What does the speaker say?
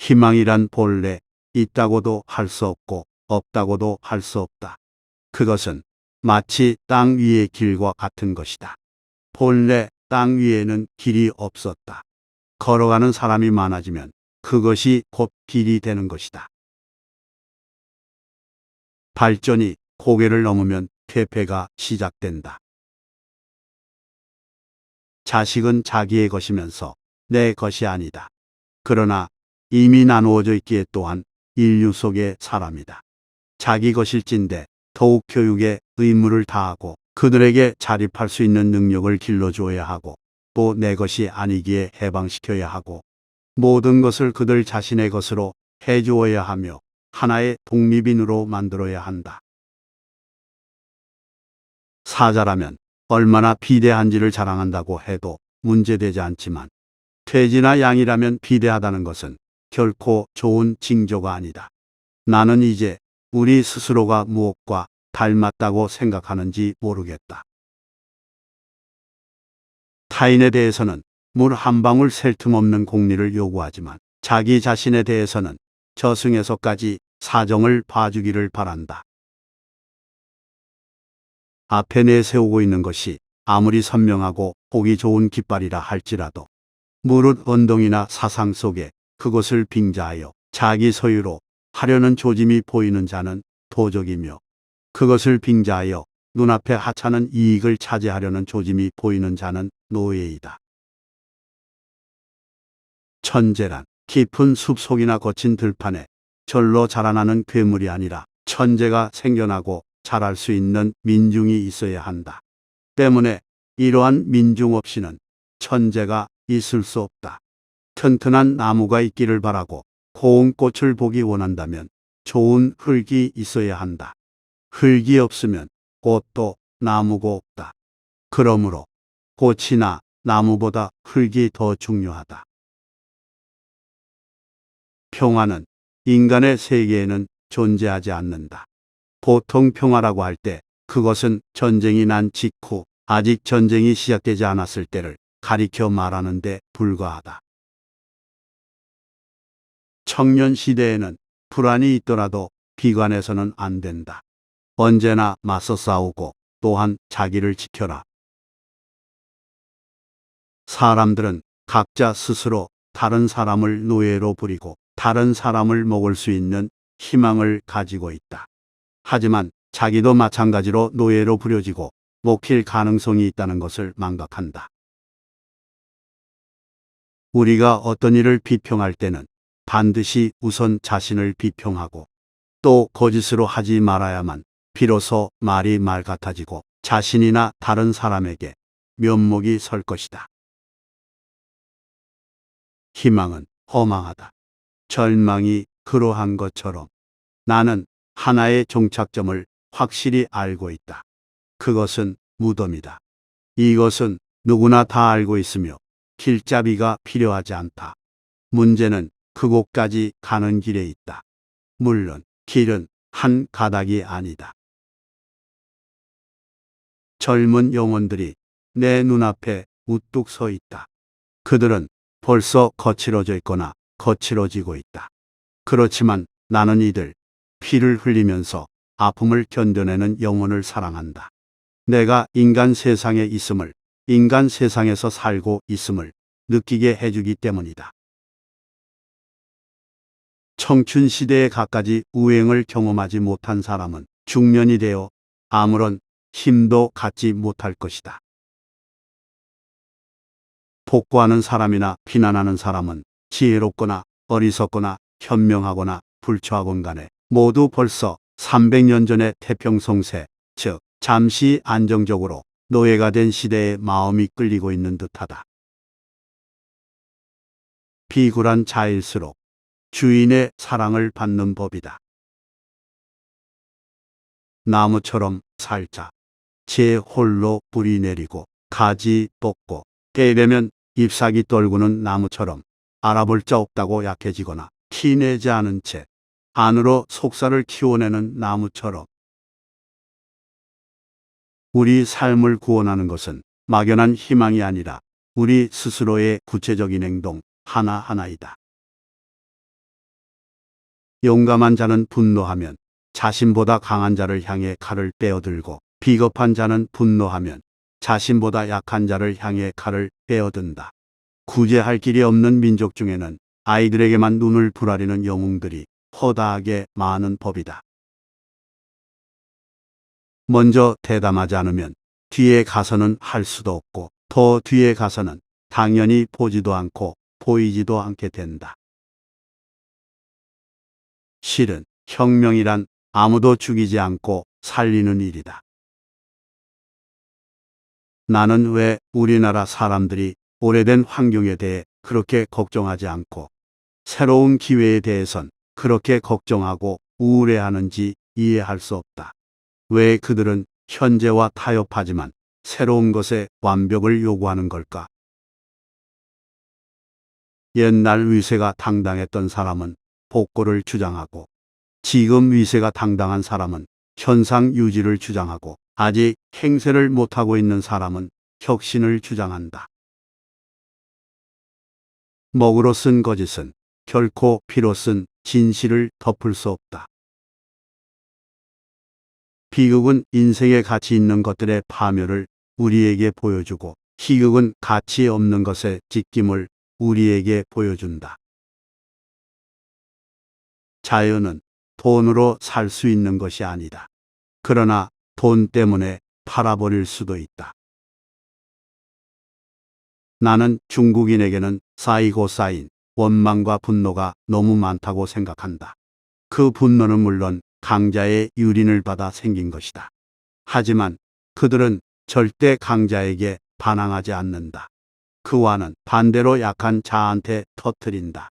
희망이란 본래 있다고도 할 수 없고 없다고도 할 수 없다. 그것은 마치 땅 위의 길과 같은 것이다. 본래 땅 위에는 길이 없었다. 걸어가는 사람이 많아지면 그것이 곧 길이 되는 것이다. 발전이 고개를 넘으면 퇴폐가 시작된다. 자식은 자기의 것이면서 내 것이 아니다. 그러나 이미 나누어져 있기에 또한 인류 속의 사람이다. 자기 것일진데 더욱 교육에 의무를 다하고 그들에게 자립할 수 있는 능력을 길러주어야 하고 또 내 것이 아니기에 해방시켜야 하고 모든 것을 그들 자신의 것으로 해주어야 하며 하나의 독립인으로 만들어야 한다. 사자라면 얼마나 비대한지를 자랑한다고 해도 문제되지 않지만 돼지나 양이라면 비대하다는 것은 결코 좋은 징조가 아니다. 나는 이제 우리 스스로가 무엇과 닮았다고 생각하는지 모르겠다. 타인에 대해서는 물 한 방울 셀 틈 없는 공리를 요구하지만 자기 자신에 대해서는 저승에서까지 사정을 봐주기를 바란다. 앞에 내세우고 있는 것이 아무리 선명하고 보기 좋은 깃발이라 할지라도 무릇 언동이나 사상 속에 그것을 빙자하여 자기 소유로 하려는 조짐이 보이는 자는 도적이며 그것을 빙자하여 눈앞에 하찮은 이익을 차지하려는 조짐이 보이는 자는 노예이다. 천재란 깊은 숲속이나 거친 들판에 절로 자라나는 괴물이 아니라 천재가 생겨나고 자랄 수 있는 민중이 있어야 한다. 때문에 이러한 민중 없이는 천재가 있을 수 없다. 튼튼한 나무가 있기를 바라고 고운 꽃을 보기 원한다면 좋은 흙이 있어야 한다. 흙이 없으면 꽃도 나무고 없다. 그러므로 꽃이나 나무보다 흙이 더 중요하다. 평화는 인간의 세계에는 존재하지 않는다. 보통 평화라고 할 때 그것은 전쟁이 난 직후 아직 전쟁이 시작되지 않았을 때를 가리켜 말하는 데 불과하다. 청년 시대에는 불안이 있더라도 비관해서는 안 된다. 언제나 맞서 싸우고 또한 자기를 지켜라. 사람들은 각자 스스로 다른 사람을 노예로 부리고 다른 사람을 먹을 수 있는 희망을 가지고 있다. 하지만 자기도 마찬가지로 노예로 부려지고 먹힐 가능성이 있다는 것을 망각한다. 우리가 어떤 일을 비평할 때는 반드시 우선 자신을 비평하고 또 거짓으로 하지 말아야만 비로소 말이 말 같아지고 자신이나 다른 사람에게 면목이 설 것이다. 희망은 허망하다. 절망이 그러한 것처럼 나는 하나의 종착점을 확실히 알고 있다. 그것은 무덤이다. 이것은 누구나 다 알고 있으며 길잡이가 필요하지 않다. 문제는 그곳까지 가는 길에 있다. 물론 길은 한 가닥이 아니다. 젊은 영혼들이 내 눈앞에 우뚝 서 있다. 그들은 벌써 거칠어져 있거나 거칠어지고 있다. 그렇지만 나는 이들 피를 흘리면서 아픔을 견뎌내는 영혼을 사랑한다. 내가 인간 세상에 있음을, 인간 세상에서 살고 있음을 느끼게 해주기 때문이다. 청춘 시대에 갖가지 우행을 경험하지 못한 사람은 중년이 되어 아무런 힘도 갖지 못할 것이다. 복구하는 사람이나 비난하는 사람은 지혜롭거나 어리석거나 현명하거나 불초하건 간에 모두 벌써 300년 전의 태평성세, 즉 잠시 안정적으로 노예가 된 시대에 마음이 끌리고 있는 듯하다. 비굴한 자일수록 주인의 사랑을 받는 법이다. 나무처럼 살자. 제 홀로 뿌리 내리고 가지 뽑고 때되면 잎사귀 떨구는 나무처럼 알아볼 자 없다고 약해지거나 티내지 않은 채 안으로 속살을 키워내는 나무처럼 우리 삶을 구원하는 것은 막연한 희망이 아니라 우리 스스로의 구체적인 행동 하나하나이다. 용감한 자는 분노하면 자신보다 강한 자를 향해 칼을 빼어들고 비겁한 자는 분노하면 자신보다 약한 자를 향해 칼을 빼어든다. 구제할 길이 없는 민족 중에는 아이들에게만 눈을 부라리는 영웅들이 허다하게 많은 법이다. 먼저 대담하지 않으면 뒤에 가서는 할 수도 없고 더 뒤에 가서는 당연히 보지도 않고 보이지도 않게 된다. 실은 혁명이란 아무도 죽이지 않고 살리는 일이다. 나는 왜 우리나라 사람들이 오래된 환경에 대해 그렇게 걱정하지 않고 새로운 기회에 대해선 그렇게 걱정하고 우울해하는지 이해할 수 없다. 왜 그들은 현재와 타협하지만 새로운 것에 완벽을 요구하는 걸까? 옛날 위세가 당당했던 사람은 복고를 주장하고 지금 위세가 당당한 사람은 현상 유지를 주장하고 아직 행세를 못하고 있는 사람은 혁신을 주장한다. 먹으로 쓴 거짓은 결코 피로 쓴 진실을 덮을 수 없다. 비극은 인생에 가치 있는 것들의 파멸을 우리에게 보여주고 희극은 가치 없는 것의 찢김을 우리에게 보여준다. 자유는 돈으로 살 수 있는 것이 아니다. 그러나 돈 때문에 팔아버릴 수도 있다. 나는 중국인에게는 쌓이고 쌓인 원망과 분노가 너무 많다고 생각한다. 그 분노는 물론 강자의 유린을 받아 생긴 것이다. 하지만 그들은 절대 강자에게 반항하지 않는다. 그와는 반대로 약한 자한테 터뜨린다.